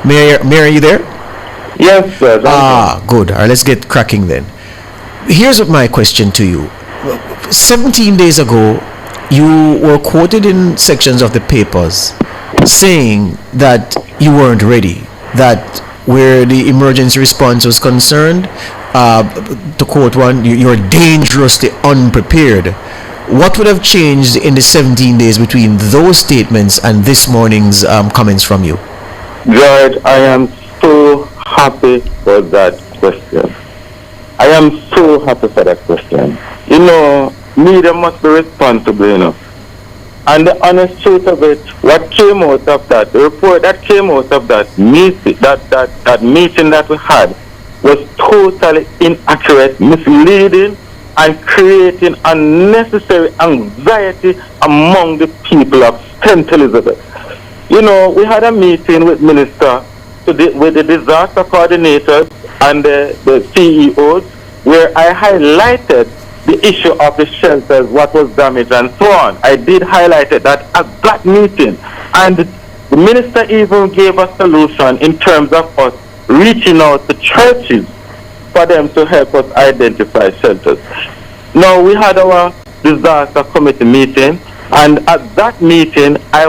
Mayor, are you there? Yes, sir. Good. All right, let's get cracking then. Here's my question to you. 17 days ago, you were quoted in sections of the papers saying that you weren't ready, that where the emergency response was concerned, to quote one, you're dangerously unprepared. What would have changed in the 17 days between those statements and this morning's comments from you? George, I am so happy for that question. I am so happy for that question. You know, media must be responsible enough. And the honest truth of it, what came out of that, the report that came out of that meeting, that meeting that we had, was totally inaccurate, misleading, and creating unnecessary anxiety among the people of St. Elizabeth. You know, we had a meeting with Minister, with the disaster coordinators and the CEOs, where I highlighted the issue of the shelters, what was damaged and so on. I did highlight it that at that meeting, and the minister even gave a solution in terms of us reaching out to churches for them to help us identify shelters. Now, we had our disaster committee meeting, and at that meeting, I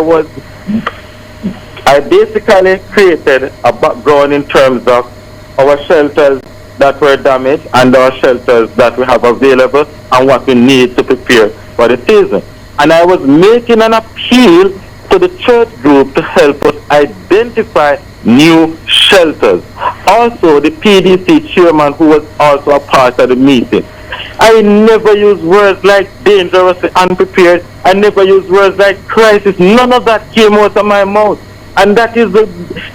basically created a background in terms of our shelters that were damaged and our shelters that we have available and what we need to prepare for the season. And I was making an appeal to the church group to help us identify new shelters. Also, the PDC chairman, who was also a part of the meeting. I never use words like dangerously unprepared. I never use words like crisis. None of that came out of my mouth. And that is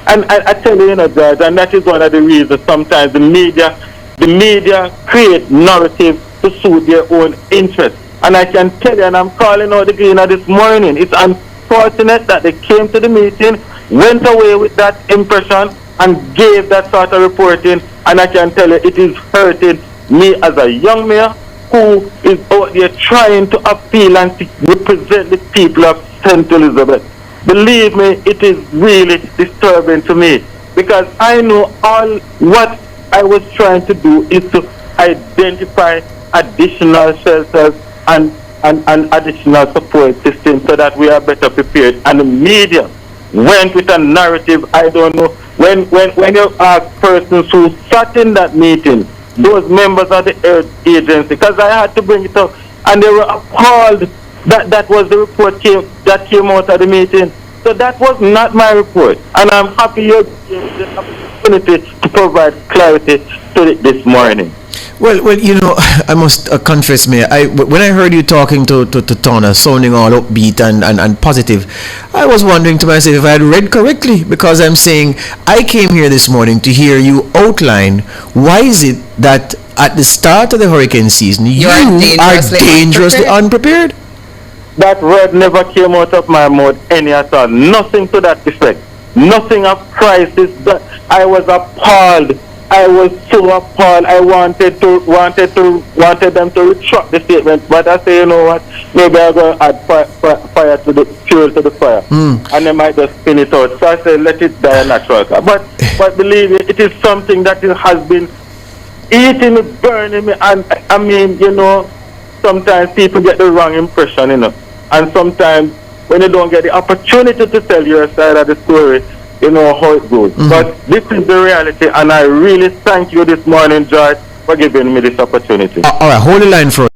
and I tell you, George, and that is one of the reasons sometimes the media create narrative to suit their own interests. And I can tell you, and I'm calling out the Gleaner this morning, it's unfortunate that they came to the meeting, went away with that impression, and gave that sort of reporting. And I can tell you, it is hurting me as a young mayor who is out there trying to appeal and to represent the people of St. Elizabeth. Believe me, it is really disturbing to me, because I know all what I was trying to do is to identify additional shelters and additional support systems so that we are better prepared. And the media went with a narrative. I don't know, when you ask persons who sat in that meeting, those members of the Earth Agency, because I had to bring it up, and they were appalled that was the report that came out of the meeting. So that was not my report, and I'm happy you gave the opportunity to provide clarity to it this morning. Well, you know, I must confess, Mayor, when I heard you talking to Tonna, sounding all upbeat and positive, I was wondering to myself if I had read correctly, because I'm saying I came here this morning to hear you outline why is it that at the start of the hurricane season you are dangerously unprepared. That word never came out of my mouth any at all. Nothing to that effect. Nothing of crisis. But I was appalled. I was so appalled. I wanted them to retract the statement. But I say, you know what? Maybe I'm going to add fire to the fuel to the fire, and they might just spin it out. So I said, let it die a natural cause. But believe me, it is something that has been eating me, burning me, and I mean, you know, sometimes people get the wrong impression, you know. And sometimes when you don't get the opportunity to tell your side of the story, you know how it goes. But this is the reality, and I really thank you this morning, George, for giving me this opportunity. All right, hold the line for